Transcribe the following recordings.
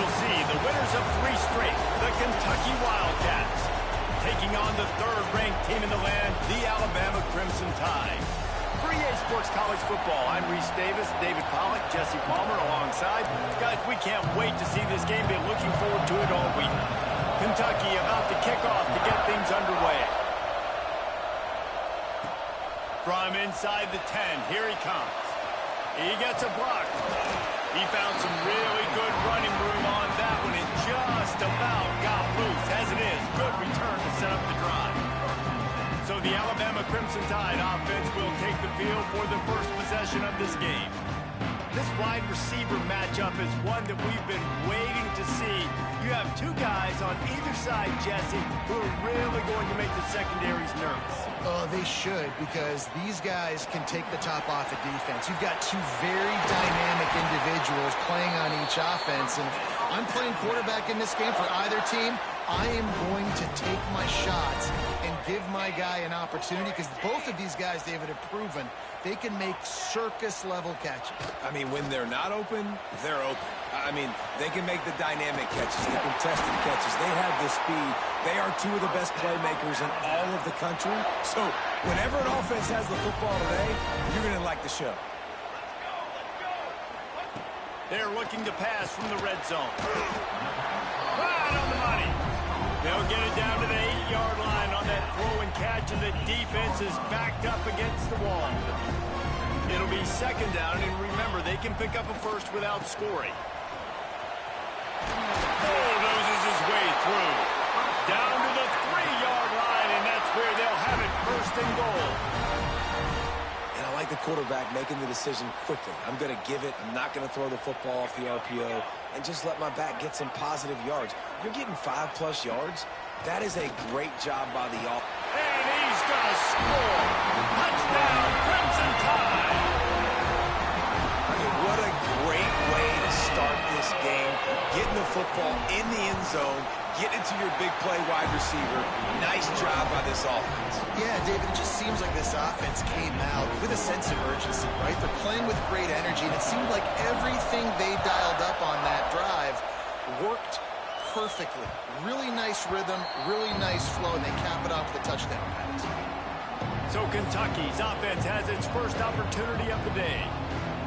we'll see the winners of 3 straight, the Kentucky Wildcats, taking on the 3rd-ranked team in the land, the Alabama Crimson Tide. For EA Sports College Football, I'm Reese Davis, David Pollack, Jesse Palmer alongside. Guys, we can't wait to see this game. Been looking forward to it all week. Kentucky about to kick off to get things underway. From inside the 10, here he comes. He gets a block. He found some really good running room on that one and just about got loose. As it is, good return to set up the drive. So the Alabama Crimson Tide offense will take the field for the first possession of this game. This wide receiver matchup is one that we've been waiting to see. You have 2 guys on either side, Jesse, who are really going to make the secondaries nervous. Oh, they should, because these guys can take the top off of defense. You've got 2 very dynamic individuals playing on each offense, and if I'm playing quarterback in this game for either team, I am going to take my shots and give my guy an opportunity, because both of these guys, David, have proven they can make circus-level catches. I mean, when they're not open, they're open. I mean, they can make the dynamic catches, the contested catches. They have the speed. They are 2 of the best playmakers in all of the country. So whenever an offense has the football today, you're going to like the show. They're looking to pass from the red zone. Right on the money. They'll get it down to the 8-yard line on that throw and catch, and the defense is backed up against the wall. It'll be 2nd down, and remember, they can pick up a first without scoring. Bulldozes his way through. Down to the 3-yard line, and that's where they'll have it, 1st and goal. And I like the quarterback making the decision quickly. I'm going to give it. I'm not going to throw the football off the RPO and just let my back get some positive yards. You're getting 5+ yards. That is a great job by the offense. And he's going to score. Touchdown, Crimson Tide. I mean, what a great way to start this game. Getting the football in the end zone, getting it to your big play wide receiver. Nice job by this offense. Yeah, David, it just seems like this offense came out with a sense of urgency, right? They're playing with great energy, and it seemed like everything they dialed up on that drive worked perfectly. Really nice rhythm, really nice flow, and they cap it off with a touchdown pass. So Kentucky's offense has its first opportunity of the day.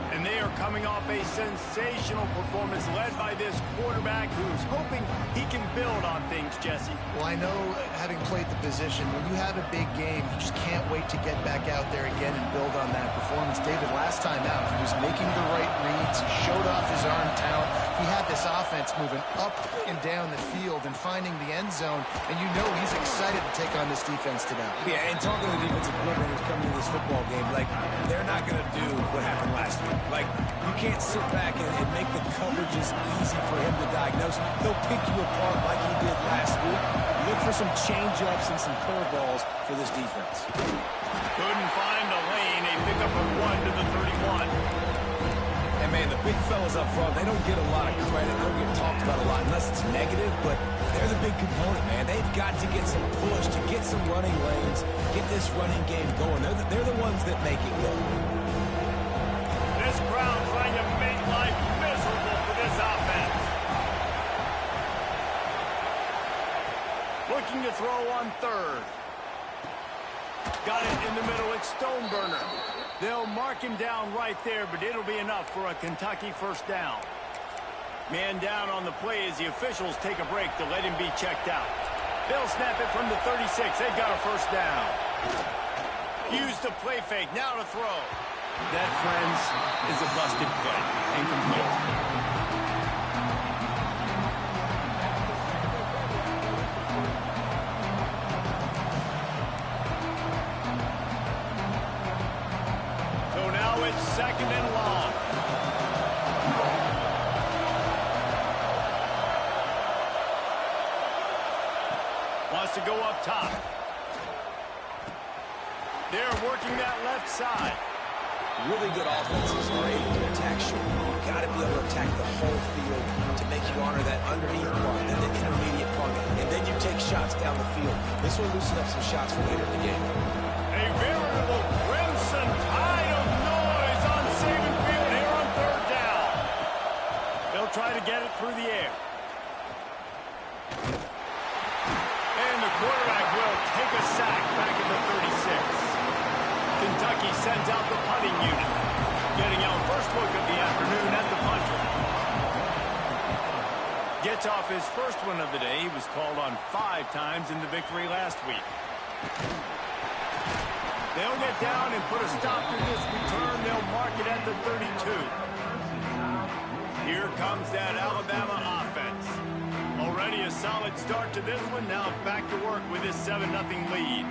And they are coming off a sensational performance led by this quarterback who's hoping he can build on things, Jesse. Well, I know, having played the position, when you have a big game, you just can't wait to get back out there again and build on that performance. David, last time out, he was making the right reads, showed off his arm talent. He had this offense moving up and down the field and finding the end zone, and you know he's excited to take on this defense today. Yeah, and talking to the defensive coordinators coming to this football game, like, they're not going to do what happened last week. Like, you can't sit back and make the coverages easy for him to diagnose. He'll pick you apart like he did last week. Look for some change-ups and some curveballs for this defense. Couldn't find a lane. A pickup of 1 to the 31. And, man, the big fellas up front, they don't get a lot of credit. They don't get talked about a lot unless it's negative, but they're the big component, man. They've got to get some push, to get some running lanes, get this running game going. They're the ones that make it go. This crowd trying to make life miserable for this offense. Looking to throw on 3rd. Got it in the middle. It's Stoneburner. They'll mark him down right there, but it'll be enough for a Kentucky 1st down. Man down on the play as the officials take a break to let him be checked out. They'll snap it from the 36. They've got a 1st down. Use the play fake. Now to throw. That, friends, is a busted play. Incomplete. So now it's 2nd and long. Wants to go up top. They're working that left side. Really good offenses are able to attack short. You've got to be able to attack the whole field to make you honor that underneath part, then the intermediate part, and then you take shots down the field. This will loosen up some shots for later in the game. A veritable crimson tide of noise on Saban Field here on 3rd down. They'll try to get it through the air. quarterback will take a sack back at the 36. Kentucky sends out the punting unit. Getting out first look of the afternoon at the punter. Gets off his first one of the day. He was called on 5 times in the victory last week. They'll get down and put a stop to this return. They'll mark it at the 32. Here comes that Alabama offense. Already a solid start to this one. Now back to work with this 7-0 lead.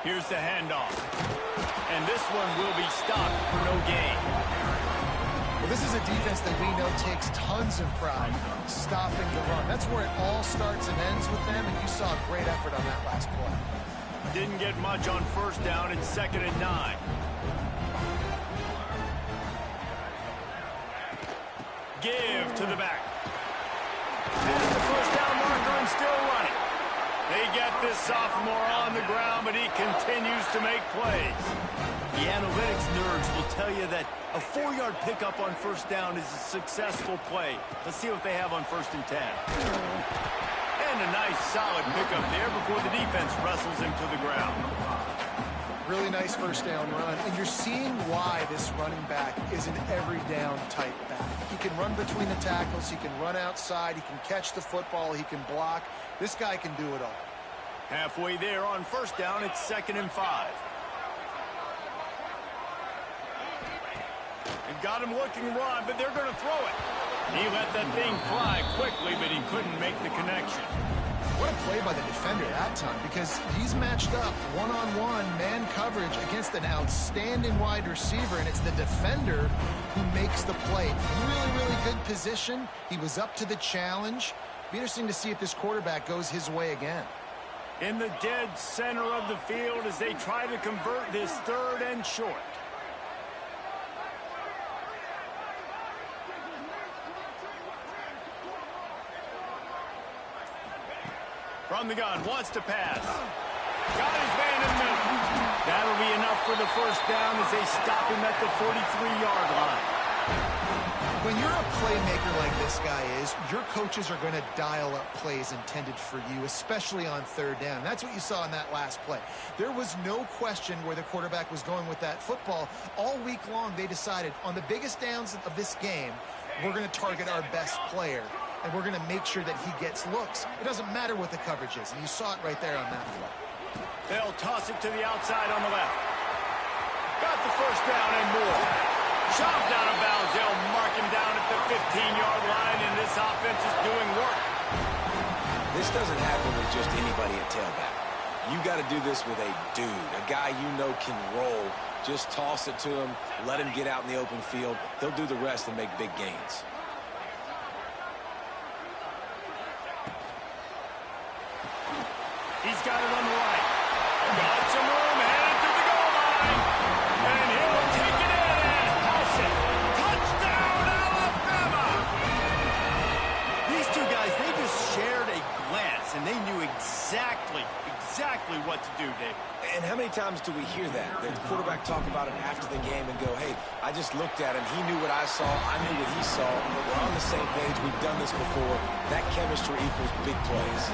Here's the handoff. And this one will be stopped for no gain. Well, this is a defense that we know takes tons of pride stopping the run. That's where it all starts and ends with them, and you saw a great effort on that last play. Didn't get much on first down. It's 2nd and 9. Give to the back. There's the first down marker and still running. They get this sophomore on the ground, but he continues to make plays. The analytics nerds will tell you that a 4-yard pickup on first down is a successful play. Let's see what they have on 1st and 10. And a nice solid pickup there before the defense wrestles him to the ground. Really nice first down run, and you're seeing why this running back is an every down type back. He can run between the tackles, he can run outside, he can catch the football, he can block. This guy can do it all. Halfway there on first down, it's 2nd and 5. They've got him looking run, but they're going to throw it. He let that thing fly quickly, but he couldn't make the connection. What a play by the defender that time, because he's matched up one-on-one man coverage against an outstanding wide receiver, and it's the defender who makes the play. Really, really good position. He was up to the challenge. Be interesting to see if this quarterback goes his way again. In the dead center of the field as they try to convert this 3rd and short. From the gun, wants to pass. Got his man in the middle. That'll be enough for the first down as they stop him at the 43-yard line. When you're a playmaker like this guy is, your coaches are going to dial up plays intended for you, especially on 3rd down. That's what you saw in that last play. There was no question where the quarterback was going with that football. All week long, they decided on the biggest downs of this game, we're going to target our best player, and we're going to make sure that he gets looks. It doesn't matter what the coverage is, and you saw it right there on that play. They'll toss it to the outside on the left. Got the first down and more. Chopped out of bounds. They'll mark him down at the 15-yard line, and this offense is doing work. This doesn't happen with just anybody at tailback. You got to do this with a dude, a guy you know can roll. Just toss it to him, let him get out in the open field. He'll do the rest and make big gains. He's got it on the right. Got some room, headed to the goal line. And he'll take it in and house it. Touchdown, Alabama! These two guys, they just shared a glance, and they knew exactly what to do, Dave. And how many times do we hear that? The quarterback talk about it after the game and go, hey, I just looked at him. He knew what I saw. I knew what he saw. We're on the same page. We've done this before. That chemistry equals big plays.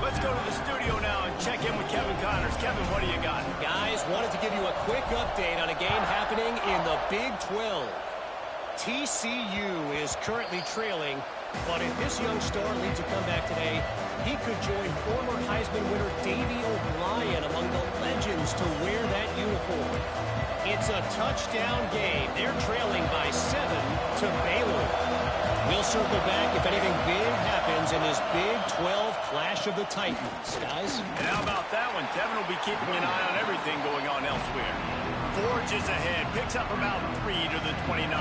Let's go to the studio now and check in with Kevin Connors. Kevin, what do you got? Guys, wanted to give you a quick update on a game happening in the Big 12. TCU is currently trailing, but if this young star leads a comeback today, he could join former Heisman winner Davey O'Brien among the legends to wear that uniform. It's a touchdown game. They're trailing by 7 to Baylor. We'll circle back if anything big happens in this Big 12 clash of the Titans. Guys? And how about that one? Kevin will be keeping an eye on everything going on elsewhere. Forges ahead, picks up about 3 to the 29.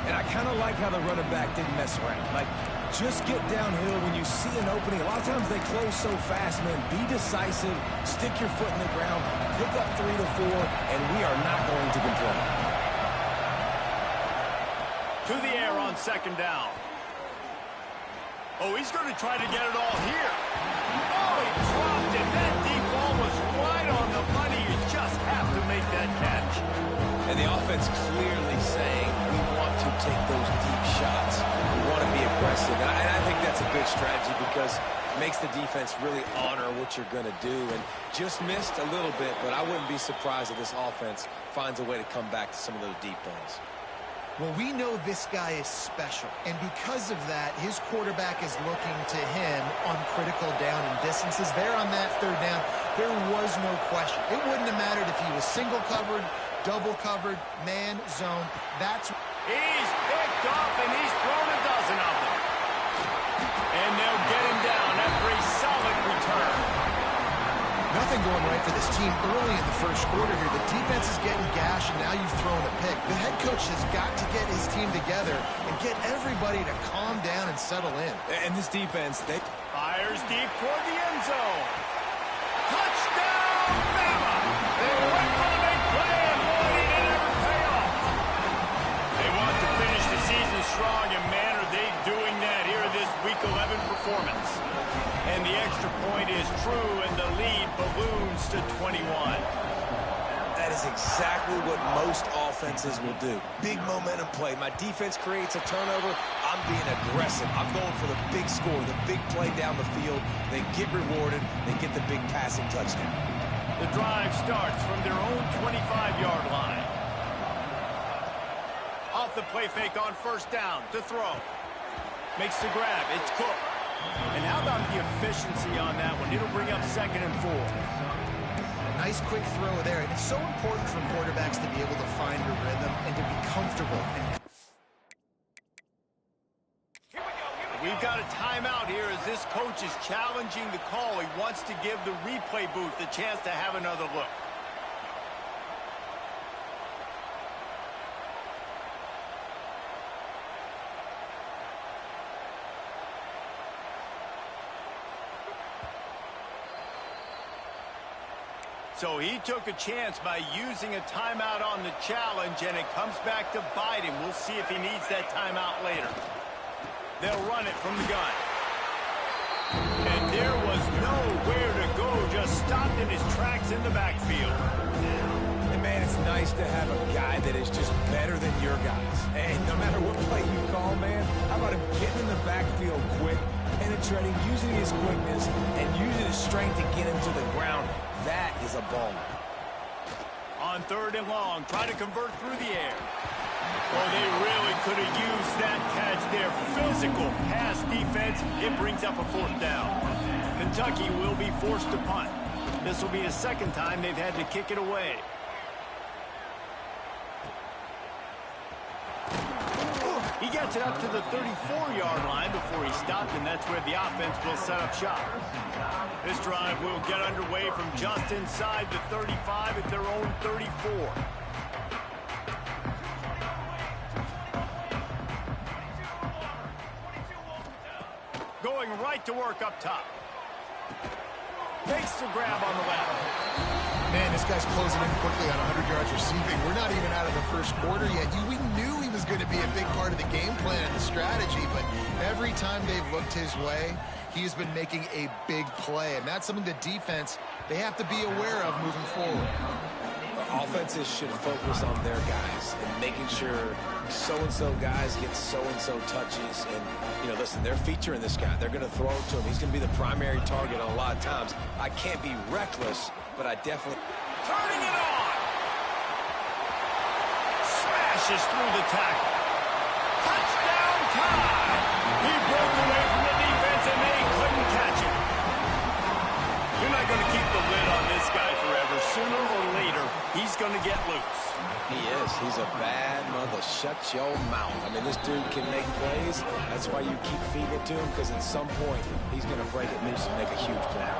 And I kind of like how the running back didn't mess around. Like, just get downhill when you see an opening. A lot of times they close so fast, man. Be decisive, stick your foot in the ground, pick up 3 to 4, and we are not going to complain. To the air on 2nd down. Oh, he's going to try to get it all here. Oh, he dropped it. That deep ball was right on the money. You just have that catch. And the offense clearly saying we want to take those deep shots. We want to be aggressive. And I think that's a good strategy because it makes the defense really honor what you're going to do. And just missed a little bit, but I wouldn't be surprised if this offense finds a way to come back to some of those deep ones. Well, we know this guy is special, and because of that, his quarterback is looking to him on critical down and distances. There on that third down, there was no question. It wouldn't have mattered if he was single covered, double covered, man, zone. He's picked off, and he's thrown a dozen of them. And they'll get him down after a solid return. Nothing going right for this team early in the first quarter here. The defense is getting gashed, and now you've thrown a pick. The head coach has got to get his team together and get everybody to calm down and settle in. And this defense, they Fires deep toward the end zone. Touchdown, Bama! They went for the big play, and boy, did it ever pay off. They want to finish the season strong, and man, are they doing that here in this Week 11 performance. And the extra point is true, and the lead balloons to 21. That is exactly what most offenses will do. Big momentum play. My defense creates a turnover. I'm being aggressive. I'm going for the big score, the big play down the field. They get rewarded. They get the big passing touchdown. The drive starts from their own 25-yard line. Off the play fake on first down to throw. Makes the grab. It's Cook. And how about the efficiency on that one? It'll bring up 2nd and 4. Nice quick throw there. And it's so important for quarterbacks to be able to find a rhythm and to be comfortable. We've got a timeout here as this coach is challenging the call. He wants to give the replay booth the chance to have another look. So he took a chance by using a timeout on the challenge, and it comes back to bite him. We'll see if he needs that timeout later. They'll run it from the gun. And there was nowhere to go, just stopped in his tracks in the backfield. And man, it's nice to have a guy that is just better than your guys. And no matter what play you call, man, how about him getting in the backfield quick, penetrating, using his quickness, and using his strength to get him to the ground. That is a ball. On 3rd and long, try to convert through the air. Well, they really could have used that catch there. Physical pass defense. It brings up a 4th down. Kentucky will be forced to punt. This will be the 2nd time they've had to kick it away. He gets it up to the 34-yard line before he stopped, and that's where the offense will set up shop. This drive will get underway from just inside the 35 at their own 34. Going right to work up top. Takes the grab on the lateral. Man, this guy's closing in quickly on 100 yards receiving. We're not even out of the first quarter yet. We knew he was going to be a big part of the game plan and the strategy, but every time they've looked his way, he's been making a big play, and that's something the defense, they have to be aware of moving forward. Offenses should focus on their guys and making sure so-and-so guys get so-and-so touches. And, you know, listen, they're featuring this guy. They're going to throw it to him. He's going to be the primary target on a lot of times. I can't be reckless, but I definitely... Turning it on! Smashes through the tackle. Touchdown tie! He broke away from the defense and they couldn't catch him. You're not going to keep the lid on this guy forever. Sooner or later, he's going to get loose. He is. He's a bad mother. Shut your mouth. I mean, this dude can make plays. That's why you keep feeding it to him, because at some point, he's going to break it loose and make a huge play.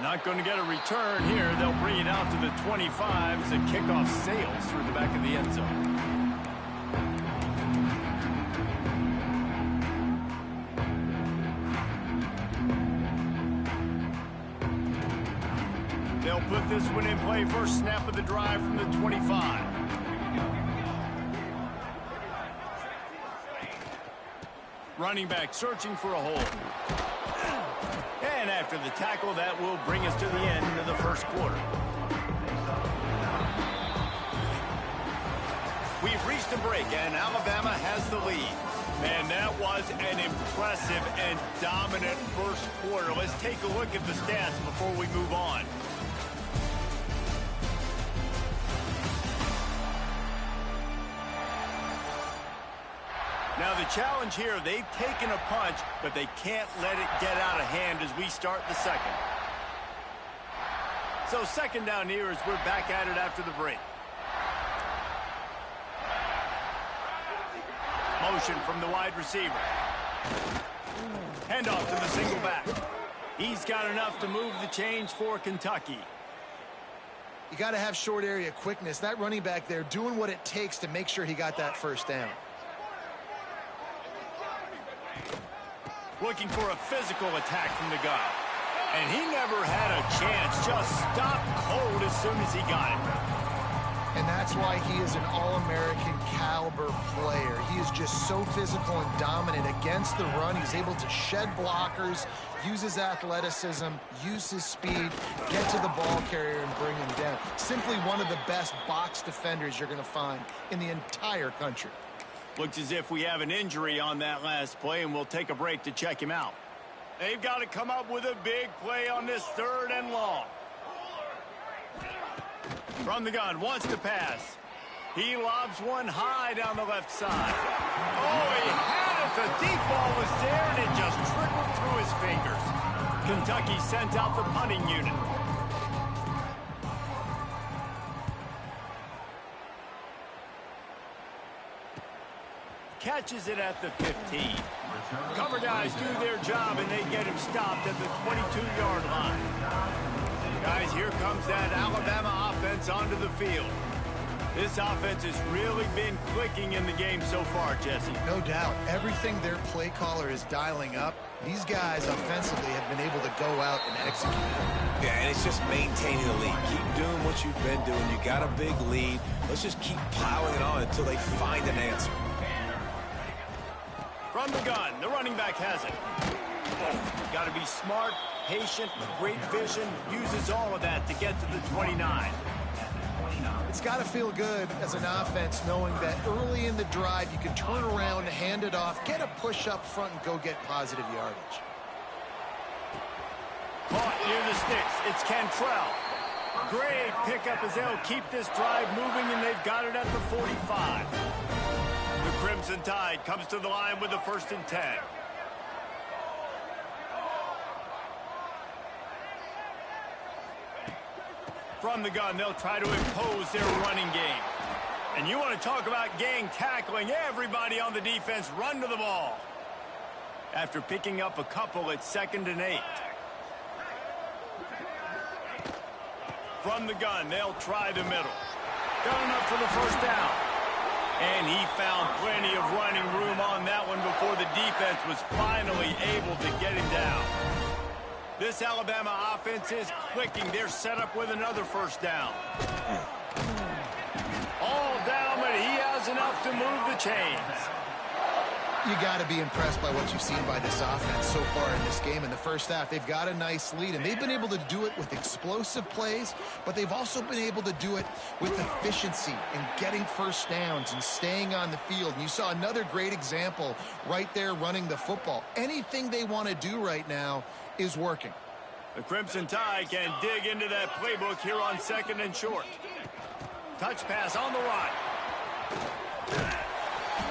Not going to get a return here. They'll bring it out to the 25 as the kickoff sails through the back of the end zone. They'll put this one in play. First snap of the drive from the 25. Running back searching for a hole. And after after the tackle, that will bring us to the end of the first quarter. We've reached a break, and Alabama has the lead. Man, that was an impressive and dominant first quarter. Let's take a look at the stats before we move on. Now, the challenge here, they've taken a punch, but they can't let it get out of hand as we start the second. So second down here as we're back at it after the break. Motion from the wide receiver. Handoff to the single back. He's got enough to move the chains for Kentucky. You got to have short area quickness. That running back there doing what it takes to make sure he got that first down. Looking for a physical attack from the gun. And he never had a chance. Just stopped cold as soon as he got it. And that's why he is an All-American caliber player. He is just so physical and dominant against the run. He's able to shed blockers, use his athleticism, use his speed, get to the ball carrier and bring him down. Simply one of the best box defenders you're going to find in the entire country. Looks as if we have an injury on that last play, and we'll take a break to check him out. They've got to come up with a big play on this third and long. From the gun, wants to pass. He lobs one high down the left side. Oh, he had it. The deep ball was there, and it just trickled through his fingers. Kentucky sent out the punting unit. Catches it at the 15. Cover guys do their job, and they get him stopped at the 22-yard line. Guys, here comes that Alabama offense onto the field. This offense has really been clicking in the game so far, Jesse. No doubt. Everything their play caller is dialing up, these guys offensively have been able to go out and execute. Yeah, and it's just maintaining the lead. Keep doing what you've been doing. You got a big lead. Let's just keep piling it on until they find an answer. From the gun, the running back has it. Got to be smart, patient, great vision, uses all of that to get to the 29. It's got to feel good as an offense knowing that early in the drive you can turn around, hand it off, get a push up front, and go get positive yardage. Caught near the sticks. It's Cantrell. Great pickup as they'll keep this drive moving, and they've got it at the 45. The Crimson Tide comes to the line with the 1st and 10. From the gun, they'll try to impose their running game. And you want to talk about gang tackling. Everybody on the defense run to the ball. After picking up a couple, it's 2nd and 8. From the gun, they'll try the middle. Got enough for the 1st down. And he found plenty of running room on that one before the defense was finally able to get him down. This Alabama offense is clicking. They're set up with another 1st down. All down, but he has enough to move the chains. You got to be impressed by what you've seen by this offense so far in this game. In the first half, they've got a nice lead, and they've been able to do it with explosive plays, but they've also been able to do it with efficiency and getting 1st downs and staying on the field. And you saw another great example right there running the football. Anything they want to do right now is working. The Crimson Tide can dig into that playbook here on 2nd and short. Touch pass on the run.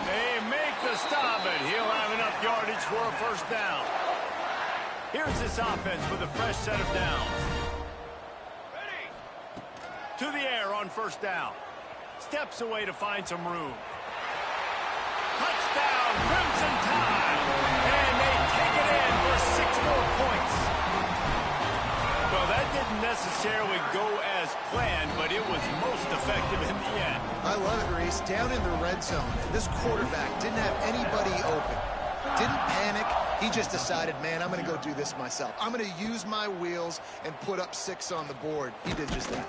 They make the stop, and he'll have enough yardage for a 1st down. Here's this offense with a fresh set of downs. To the air on 1st down. Steps away to find some room. Touchdown, Crimson Tide. And they take it in for 6 more points. Well, that didn't necessarily go as planned, but it was most effective in the end. I love it, Reese. Down in the red zone, this quarterback didn't have anybody open. Didn't panic. He just decided, man, I'm going to go do this myself. I'm going to use my wheels and put up 6 on the board. He did just that.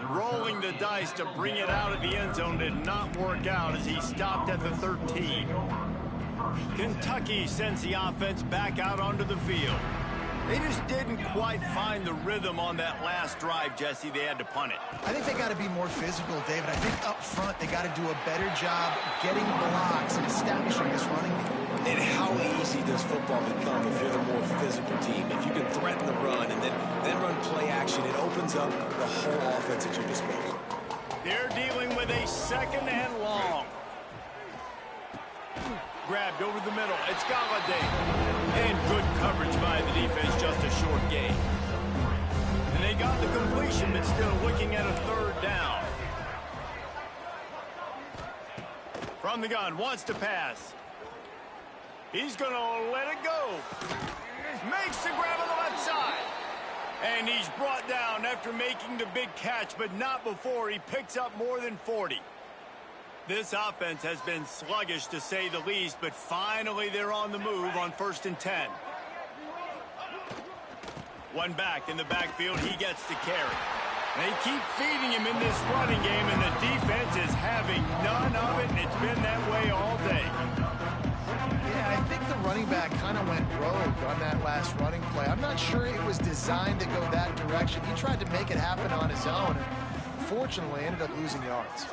Rolling the dice to bring it out of the end zone did not work out as he stopped at the 13. Kentucky sends the offense back out onto the field. They just didn't quite find the rhythm on that last drive, Jesse. They had to punt it. I think they got to be more physical, David. I think up front they got to do a better job getting blocks and establishing this running game. And how easy does football become if you're the more physical team? If you can threaten the run and then run play action, it opens up the whole offense at your disposal. They're dealing with a second and long. Grabbed over the middle. It's Galladay. And good coverage by the defense, just a short gain. And they got the completion, but still looking at a third down. From the gun, wants to pass. He's going to let it go. Makes the grab on the left side. And he's brought down after making the big catch, but not before he picks up more than 40. This offense has been sluggish, to say the least, but finally they're on the move on 1st and 10. One back in the backfield, he gets to carry. They keep feeding him in this running game, and the defense is having none of it, and it's been that way all day. Yeah, I think the running back kind of went rogue on that last running play. I'm not sure it was designed to go that direction. He tried to make it happen on his own, and fortunately ended up losing yards.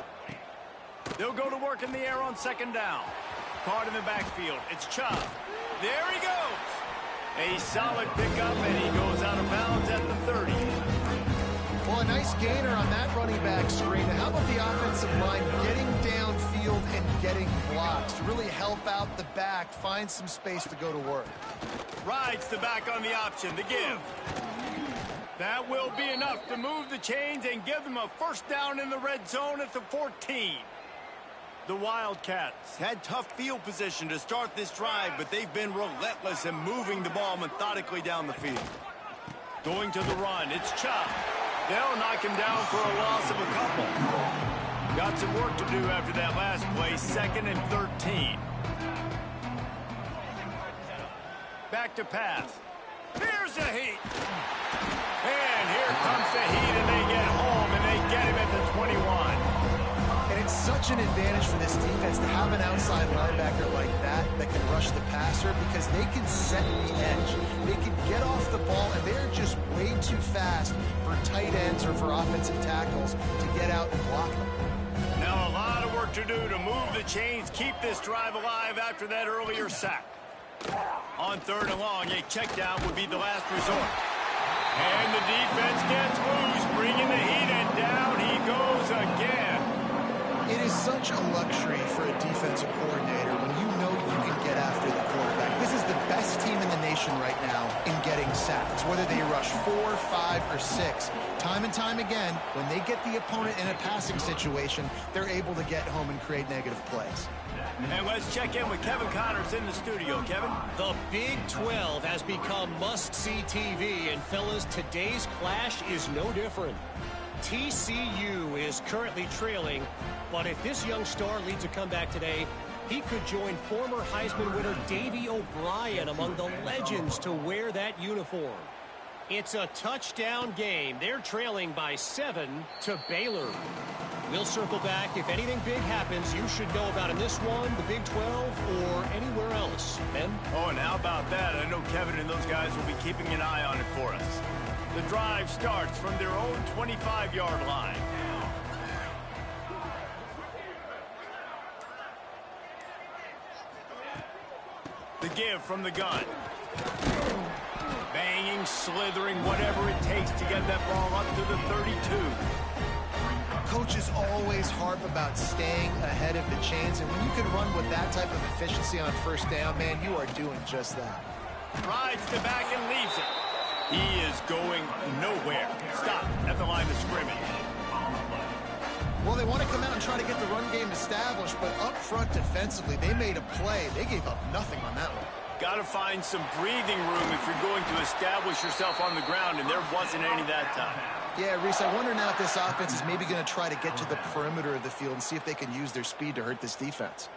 They'll go to work in the air on 2nd down. Caught in the backfield. It's Chubb. There he goes. A solid pickup, and he goes out of bounds at the 30. Well, a nice gainer on that running back screen. How about the offensive line getting downfield and getting blocks to really help out the back, find some space to go to work? Rides the back on the option, the give. That will be enough to move the chains and give them a 1st down in the red zone at the 14. The Wildcats had tough field position to start this drive, but they've been relentless in moving the ball methodically down the field. Going to the run, it's Chubb. They'll knock him down for a loss of a couple. Got some work to do after that last play, 2nd and 13. Back to pass. Here's the heat. And here comes the heat, and they get home, and they get him at the 21. And it's such an advantage for this defense to have an outside linebacker like that can rush the passer, because they can set the edge. They can get off the ball, and they're just way too fast for tight ends or for offensive tackles to get out and block them. Now a lot of work to do to move the chains, keep this drive alive after that earlier sack. On 3rd and long, a check down would be the last resort. And the defense gets loose, bringing the heat, and down he goes again. It is such a luxury for a defensive coordinator when you know you can get after the quarterback. This is the best team in the nation right now in getting sacks, whether they rush 4, 5, or 6. Time and time again, when they get the opponent in a passing situation, they're able to get home and create negative plays. And let's check in with Kevin Connors in the studio. Kevin? The Big 12 has become must-see TV, and fellas, today's clash is no different. TCU is currently trailing, but if this young star leads a comeback today, he could join former Heisman winner Davey O'Brien among the legends to wear that uniform. It's a touchdown game. They're trailing by 7 to Baylor. We'll circle back. If anything big happens, you should know about in this one, the Big 12, or anywhere else. Ben? Oh, and how about that? I know Kevin and those guys will be keeping an eye on it for us. The drive starts from their own 25-yard line. The give from the gun. Banging, slithering, whatever it takes to get that ball up to the 32. Coaches always harp about staying ahead of the chains, and when you can run with that type of efficiency on 1st down, man, you are doing just that. Rides the back and leaves it. He is going nowhere. Stop at the line of scrimmage. Well, they want to come out and try to get the run game established, but up front defensively, they made a play. They gave up nothing on that one. Got to find some breathing room if you're going to establish yourself on the ground, and there wasn't any that time. Yeah, Reese, I wonder now if this offense is maybe going to try to get to the perimeter of the field and see if they can use their speed to hurt this defense.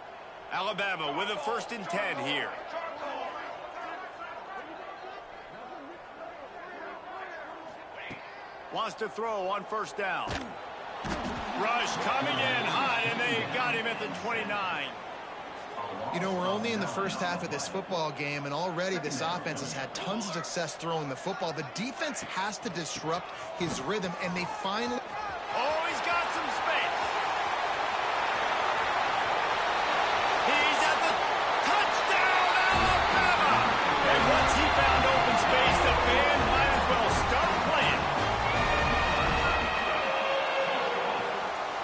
Alabama with a 1st and 10 here. Wants to throw on 1st down. Rush coming in hot, and they got him at the 29. You know, we're only in the first half of this football game, and already this offense has had tons of success throwing the football. The defense has to disrupt his rhythm, and they finally... Oh, he's got some space. He's at the touchdown, Alabama! And once he found open space, the band might as well start playing.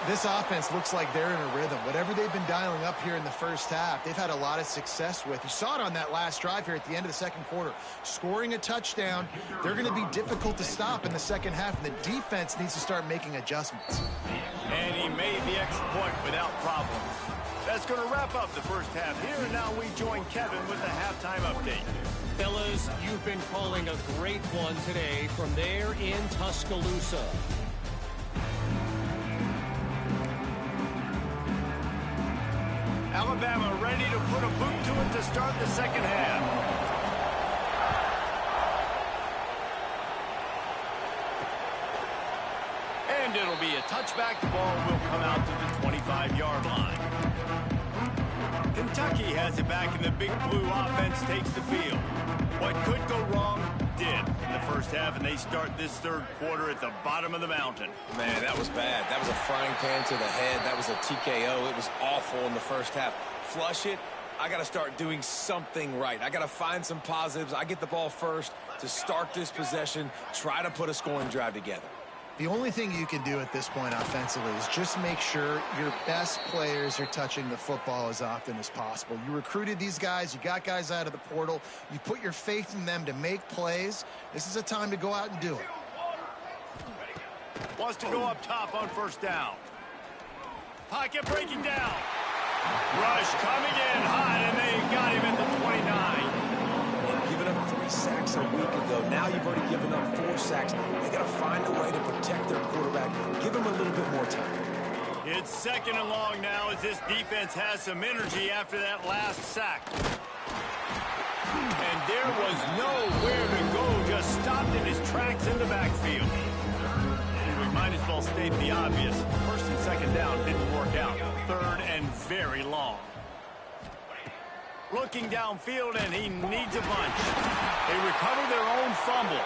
This offense looks like they're in a rhythm. Whatever they've been dialing up here in the first half, they've had a lot of success with. You saw it on that last drive here at the end of the second quarter. Scoring a touchdown, they're going to be difficult to stop in the second half, and the defense needs to start making adjustments. And he made the extra point without problems. That's going to wrap up the first half here, and now we join Kevin with the halftime update. Fellas, you've been calling a great one today from there in Tuscaloosa. Alabama ready to put a boot to it to start the second half. And it'll be a touchback. The ball will come out to the 25-yard line. Kentucky has it back, and the big blue offense takes the field. What could go wrong did in the first half, and they start this third quarter at the bottom of the mountain. Man, that was bad. That was a frying pan to the head. That was a TKO. It was awful in the first half. Flush it. I got to start doing something right. I got to find some positives. I get the ball first to start this possession, try to put a scoring drive together. The only thing you can do at this point offensively is just make sure your best players are touching the football as often as possible. You recruited these guys. You got guys out of the portal. You put your faith in them to make plays. This is a time to go out and do it. Wants to go up top on first down. Pocket breaking down. Rush coming in hot, and they got him at the 29. Giving up 3 sacks a week ago. Now you've already given up 4 sacks. They got to find a way to protect their quarterback. Give him a little bit more time. It's second and long now as this defense has some energy after that last sack. And there was nowhere to go, just stopped in his tracks in the backfield. We might as well state the obvious. First and second down didn't work out. Third and very long. Looking downfield, and he needs a bunch. They recover their own fumble.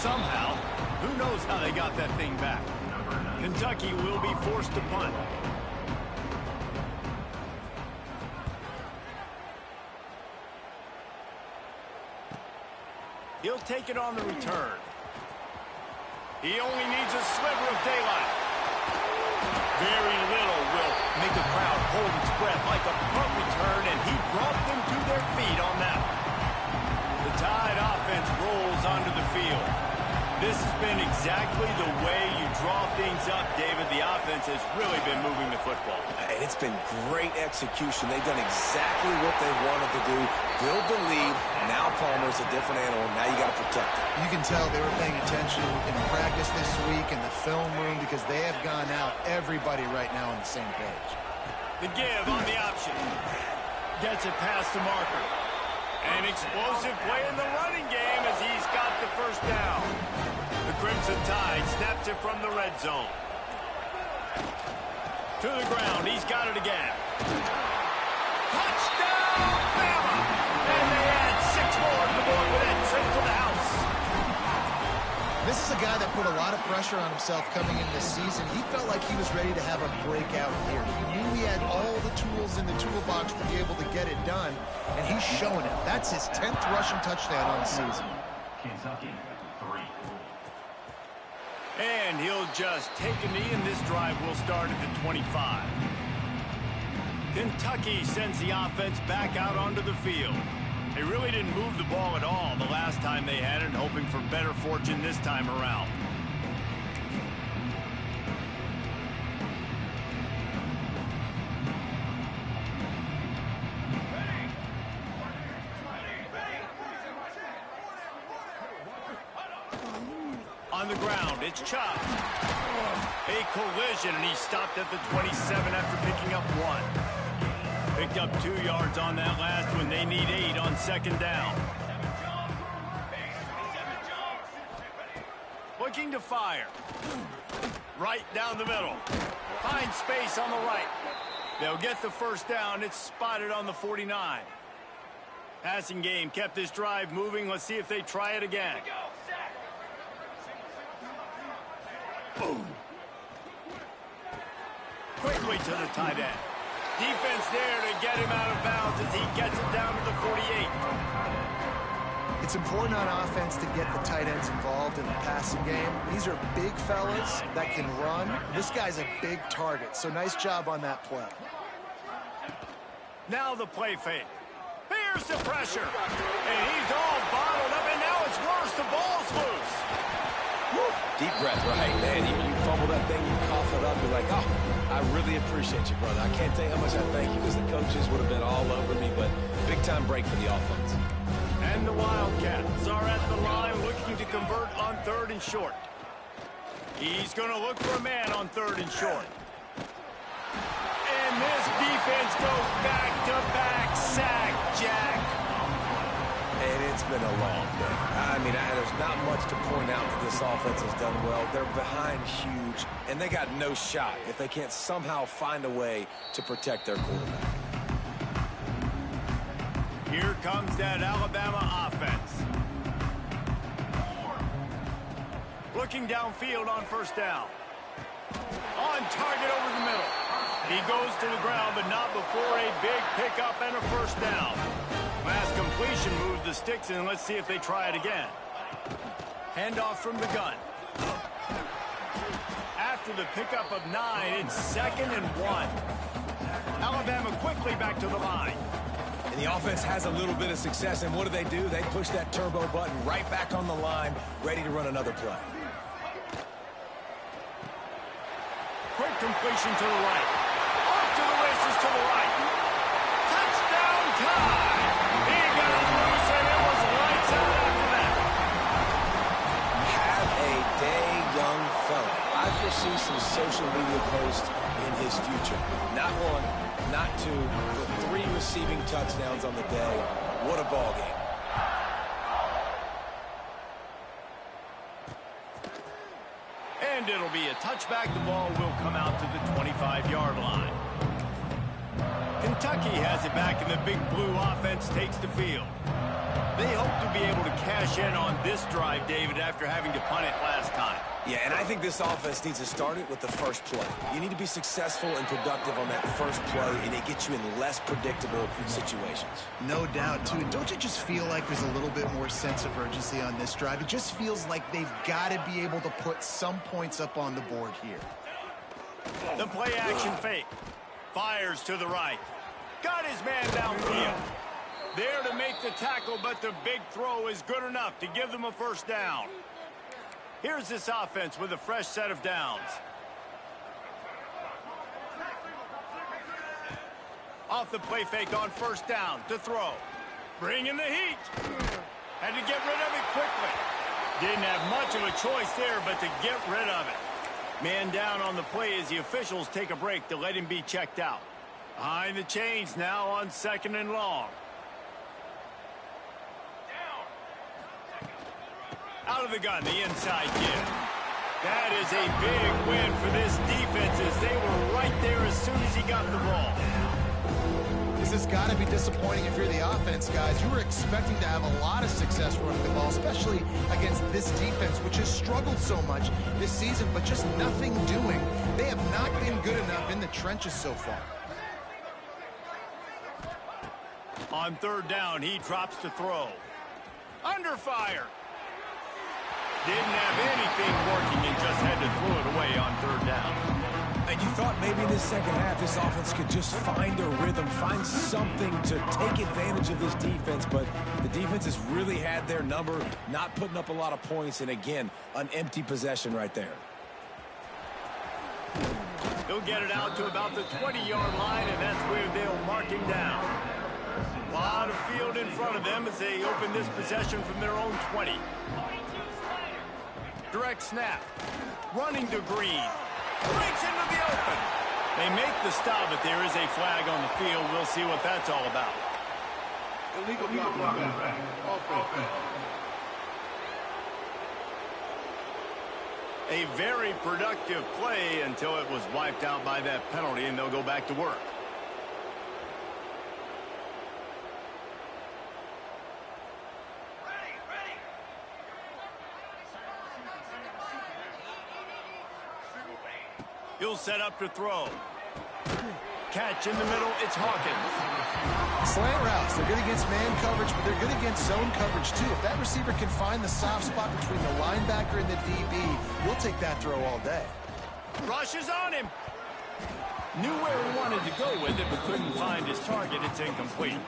Somehow, who knows how they got that thing back. Kentucky will be forced to punt. He'll take it on the return. He only needs a sliver of daylight. Very little will make a crowd hold its breath like a punt return, and he brought them to their feet on that one. The Tide offense rolls onto the field. This has been exactly the way you draw things up, David. The offense has really been moving the football. And it's been great execution. They've done exactly what they wanted to do. Build the lead. Now Palmer's a different animal. Now you got to protect it. You can tell they were paying attention in practice this week in the film room because they have gone out, everybody right now on the same page. The give on the option. Gets it past the marker. An explosive play in the running game as he's got the first down. The Crimson Tide snaps it from the red zone. To the ground. He's got it again. Touchdown, Bama! And they add 6 more to the board with that trip to the house. This is a guy that put a lot of pressure on himself coming in this season. He felt like he was ready to have a breakout year. He knew he had all the tools in the toolbox to be able to get it done, and he's showing it. That's his 10th rushing touchdown on the season. Kentucky, 3. And he'll just take a knee, and this drive will start at the 25. Kentucky sends the offense back out onto the field. They really didn't move the ball at all the last time they had it, hoping for better fortune this time around. On the ground, it's chopped. A collision, and he stopped at the 27 after picking up 1. Picked up 2 yards on that last one. They need 8 on second down. Looking to fire. Right down the middle. Finds space on the right. They'll get the first down. It's spotted on the 49. Passing game kept this drive moving. Let's see if they try it again. Boom. Quickly to the tight end. Defense there to get him out of bounds as he gets it down to the 48. It's important on offense to get the tight ends involved in the passing game. These are big fellas that can run. This guy's a big target, so nice job on that play. Now the play fake. Here's the pressure. And he's all bottled up, and now it's worse. The ball's loose. Woo. Deep breath, right? Man, you fumble that thing, you cough it up, you're like, oh, I really appreciate you, brother. I can't tell you how much I thank you because the coaches would have been all over me, but big-time break for the offense. And the Wildcats are at the line looking to convert on 3rd and short. He's going to look for a man on 3rd and short. And this defense goes back-to-back sack, Jack. And it's been a long day. I mean, there's not much to point out that this offense has done well. They're behind huge, and they got no shot if they can't somehow find a way to protect their quarterback. Here comes that Alabama offense. Looking downfield on 1st down. On target over the middle. He goes to the ground, but not before a big pickup and a 1st down. Last completion moved the sticks, and let's see if they try it again. Handoff from the gun. After the pickup of 9, it's 2nd and 1. Alabama quickly back to the line. And the offense has a little bit of success, and what do? They push that turbo button right back on the line, ready to run another play. Quick completion to the right. Off to the races to the right. Touchdown time! He got it loose, and it was lights out after that. Have a day, young fella. I foresee some social media posts in his future. Not 1, not 2, but 3 receiving touchdowns on the day. What a ball game. And it'll be a touchback. The ball will come out to the 25-yard line. Kentucky has it back, and the big blue offense takes the field. They hope to be able to cash in on this drive, David, after having to punt it last time. Yeah, and I think this offense needs to start it with the first play. You need to be successful and productive on that first play, and it gets you in less predictable situations. No doubt, too. Don't you just feel like there's a little bit more sense of urgency on this drive? It just feels like they've got to be able to put some points up on the board here. The play action fake. Fires to the right. Got his man downfield. There to make the tackle, but the big throw is good enough to give them a 1st down. Here's this offense with a fresh set of downs. Off the play fake on 1st down to throw. Bringing the heat. Had to get rid of it quickly. Didn't have much of a choice there, but to get rid of it. Man down on the play as the officials take a break to let him be checked out. Behind the chains now on 2nd and long. Out of the gun, the inside give. That is a big win for this defense as they were right there as soon as he got the ball. This has got to be disappointing if you're the offense, guys. You were expecting to have a lot of success running the ball, especially against this defense, which has struggled so much this season, but just nothing doing. They have not been good enough in the trenches so far. On 3rd down, he drops to throw. Under fire. Didn't have anything working and just had to throw it away on 3rd down. And you thought maybe in this second half this offense could just find a rhythm, find something to take advantage of this defense, but the defense has really had their number, not putting up a lot of points, and again, an empty possession right there. He'll get it out to about the 20-yard line, and that's where they'll mark him down. A lot of field in front of them as they open this possession from their own 20. Direct snap. Running to Green. Breaks into the open. They make the stop, but there is a flag on the field. We'll see what that's all about. Illegal blocking. Offense. A very productive play until it was wiped out by that penalty, and they'll go back to work. He'll set up to throw. Catch in the middle, it's Hawkins. Slant routes, they're good against man coverage, but they're good against zone coverage too. If that receiver can find the soft spot between the linebacker and the DB, we'll take that throw all day. Rushes on him. Knew where he wanted to go with it, but couldn't find his target. It's incomplete.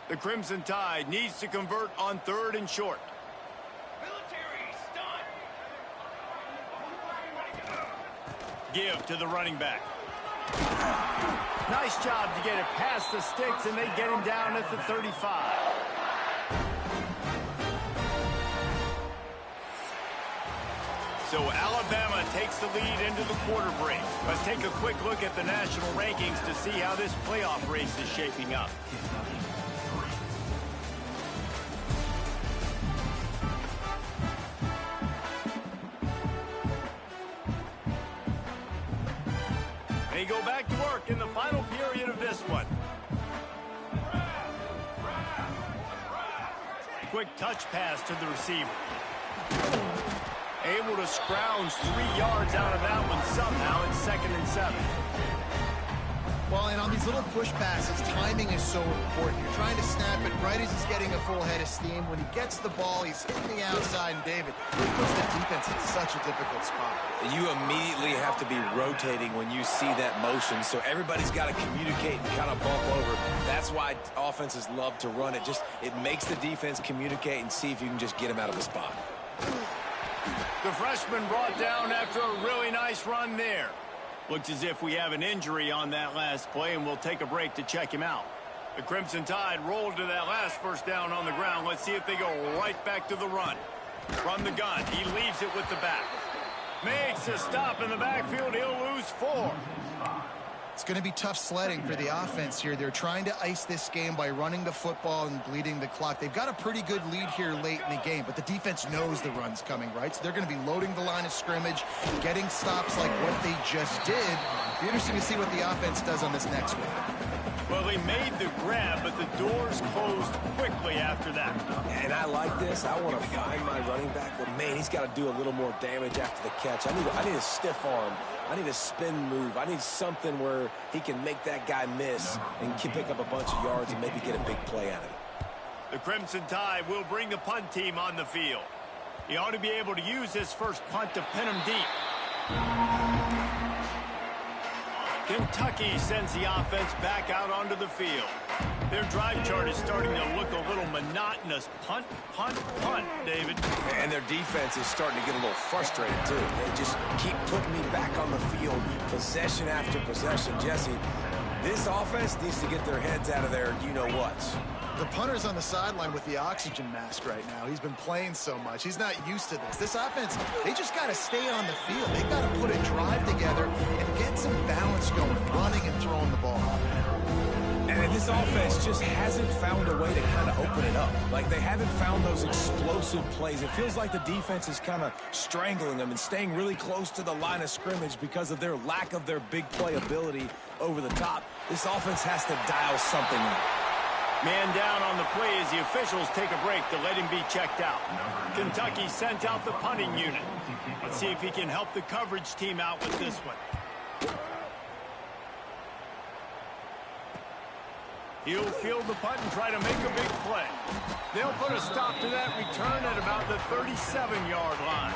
The Crimson Tide needs to convert on 3rd and short. Military stunt. Give to the running back. Nice job to get it past the sticks, and they get him down at the 35. So Alabama takes the lead into the quarter break. Let's take a quick look at the national rankings to see how this playoff race is shaping up. They go back to work in the final period of this one. Quick touch pass to the receiver. Able to scrounge 3 yards out of that one somehow. It's 2nd and 7. Well, and on these little push passes, timing is so important. You're trying to snap it right as he's getting a full head of steam. When he gets the ball, he's hitting the outside, and David, he puts the defense in such a difficult spot. You immediately have to be rotating when you see that motion, so everybody's got to communicate and kind of bump over. That's why offenses love to run it. It makes the defense communicate and see if you can just get him out of the spot. The freshman brought down after a really nice run there. Looks as if we have an injury on that last play, and we'll take a break to check him out. The Crimson Tide rolled to that last first down on the ground. Let's see if they go right back to the run. From the gun, he leaves it with the back. Makes a stop in the backfield. He'll lose 4. It's going to be tough sledding for the offense here. They're trying to ice this game by running the football and bleeding the clock. They've got a pretty good lead here late in the game, but the defense knows the run's coming, right? So they're going to be loading the line of scrimmage, getting stops like what they just did. It'll be interesting to see what the offense does on this next one. Well, he made the grab, but the doors closed quickly after that. And I like this. I want to find my running back, but man, he's got to do a little more damage after the catch. I need a stiff arm. I need a spin move. I need something where he can make that guy miss and pick up a bunch of yards and maybe get a big play out of it. The Crimson Tide will bring the punt team on the field. He ought to be able to use this first punt to pin him deep. Kentucky sends the offense back out onto the field. Their drive chart is starting to look a little monotonous. Punt, punt, punt, David. And their defense is starting to get a little frustrated, too. They just keep putting me back on the field, possession after possession. Jesse, this offense needs to get their heads out of their you-know-whats. The punter's on the sideline with the oxygen mask right now. He's been playing so much. He's not used to this. This offense, they just got to stay on the field. They got to put a drive together and get some balance going, running and throwing the ball. And this offense just hasn't found a way to kind of open it up. Like, they haven't found those explosive plays. It feels like the defense is kind of strangling them and staying really close to the line of scrimmage because of their lack of their big play ability over the top. This offense has to dial something up. Man down on the play as the officials take a break to let him be checked out. Kentucky sent out the punting unit. Let's see if he can help the coverage team out with this one. He'll field the punt and try to make a big play. They'll put a stop to that return at about the 37-yard line.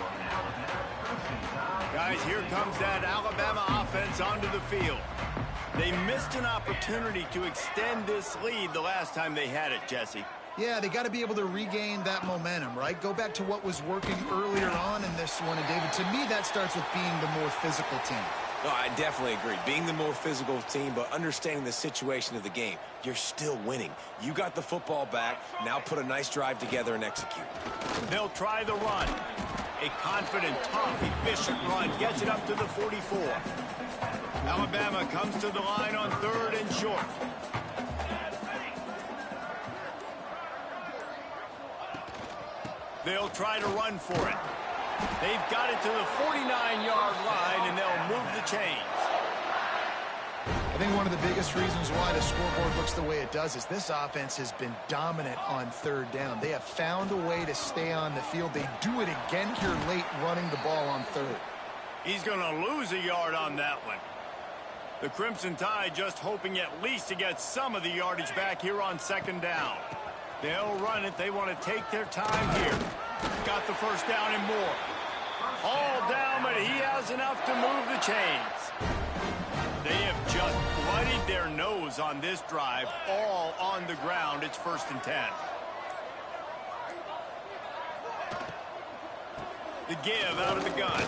Guys, here comes that Alabama offense onto the field. They missed an opportunity to extend this lead the last time they had it, Jesse. Yeah, they got to be able to regain that momentum, right? Go back to what was working earlier on in this one. And, David, to me, that starts with being the more physical team. No, I definitely agree. Being the more physical team, but understanding the situation of the game. You're still winning. You got the football back. Now put a nice drive together and execute. They'll try the run. A confident, tough, efficient run gets it up to the 44. Alabama comes to the line on 3rd and short. They'll try to run for it. They've got it to the 49-yard line, and they'll move the chains. I think one of the biggest reasons why the scoreboard looks the way it does is this offense has been dominant on third down. They have found a way to stay on the field. They do it again here late running the ball on third. He's going to lose a yard on that one. The Crimson Tide just hoping at least to get some of the yardage back here on second down. They'll run it. They want to take their time here. Got the first down and more. All down, but he has enough to move the chains. They have just bloodied their nose on this drive, all on the ground. It's 1st and 10. The give out of the gun.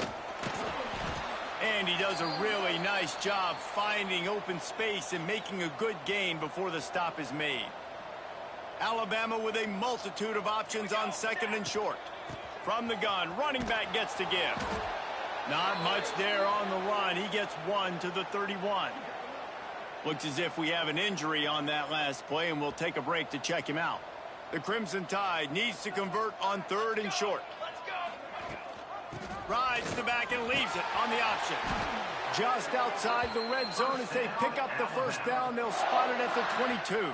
And he does a really nice job finding open space and making a good gain before the stop is made. Alabama with a multitude of options on 2nd and short. From the gun, running back gets to give. Not much there on the run. He gets one to the 31. Looks as if we have an injury on that last play, and we'll take a break to check him out. The Crimson Tide needs to convert on 3rd and short. Rides the back and leaves it on the option. Just outside the red zone as they pick up the first down. They'll spot it at the 22.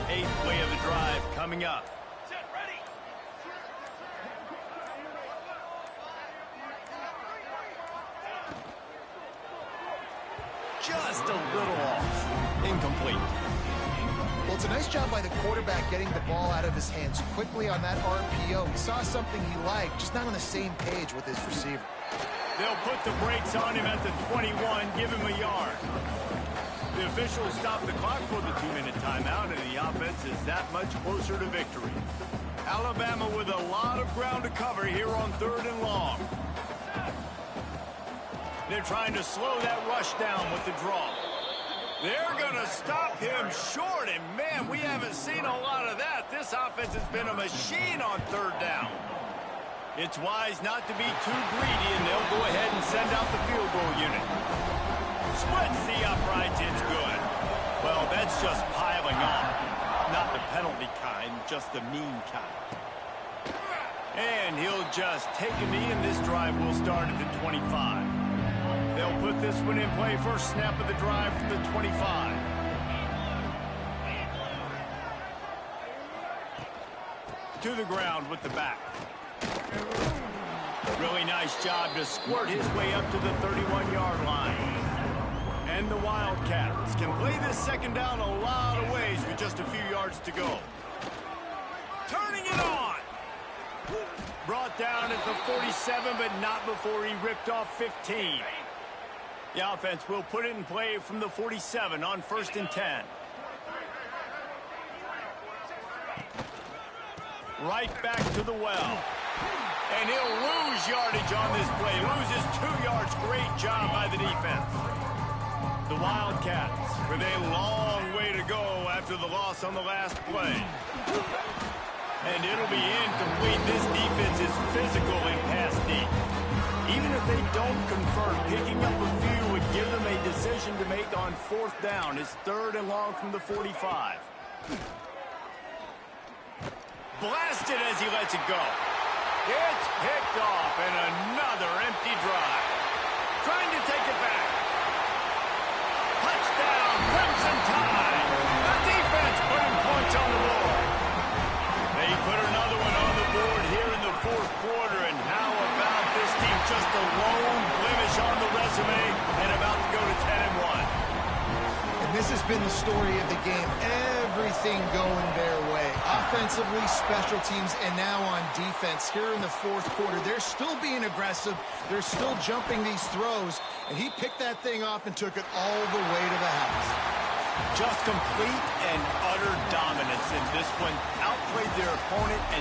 8th play of the drive coming up. Just a little off. Incomplete. Well, it's a nice job by the quarterback getting the ball out of his hands quickly on that RPO. He saw something he liked, just not on the same page with his receiver. They'll put the brakes on him at the 21, give him a yard. The officials stop the clock for the 2-minute timeout, and the offense is that much closer to victory. Alabama with a lot of ground to cover here on 3rd and long. They're trying to slow that rush down with the draw. They're going to stop him short, and man, we haven't seen a lot of that. This offense has been a machine on 3rd down. It's wise not to be too greedy, and they'll go ahead and send out the field goal unit. Splits the uprights, it's good. Well, that's just piling on. Not the penalty kind, just the mean kind. And he'll just take a knee, and this drive will start at the 25. They'll put this one in play. First snap of the drive from the 25. To the ground with the back. Really nice job to squirt his way up to the 31-yard line. And the Wildcats can play this second down a lot of ways with just a few yards to go. Turning it on. Brought down at the 47, but not before he ripped off 15. The offense will put it in play from the 47 on 1st and 10. Right back to the well. And he'll lose yardage on this play. Loses 2 yards. Great job by the defense. The Wildcats with a long way to go after the loss on the last play. And it'll be incomplete. This defense is physical and pass deep. Even if they don't convert, picking up a few would give them a decision to make on 4th down. It's 3rd and long from the 45. Blasted as he lets it go. It's picked off, and another empty drive. Trying to take it back. Touchdown, Crimson Tide. The defense putting points on the board. They put another one on the board here in the 4th quarter, and how about this team? Just a lone blemish on the resume and about to go to 10-1. And this has been the story of the game. Everything going their way. Offensively, special teams, and now on defense here in the 4th quarter. They're still being aggressive. They're still jumping these throws. And he picked that thing off and took it all the way to the house. Just complete and utter dominance in this one. Outplayed their opponent and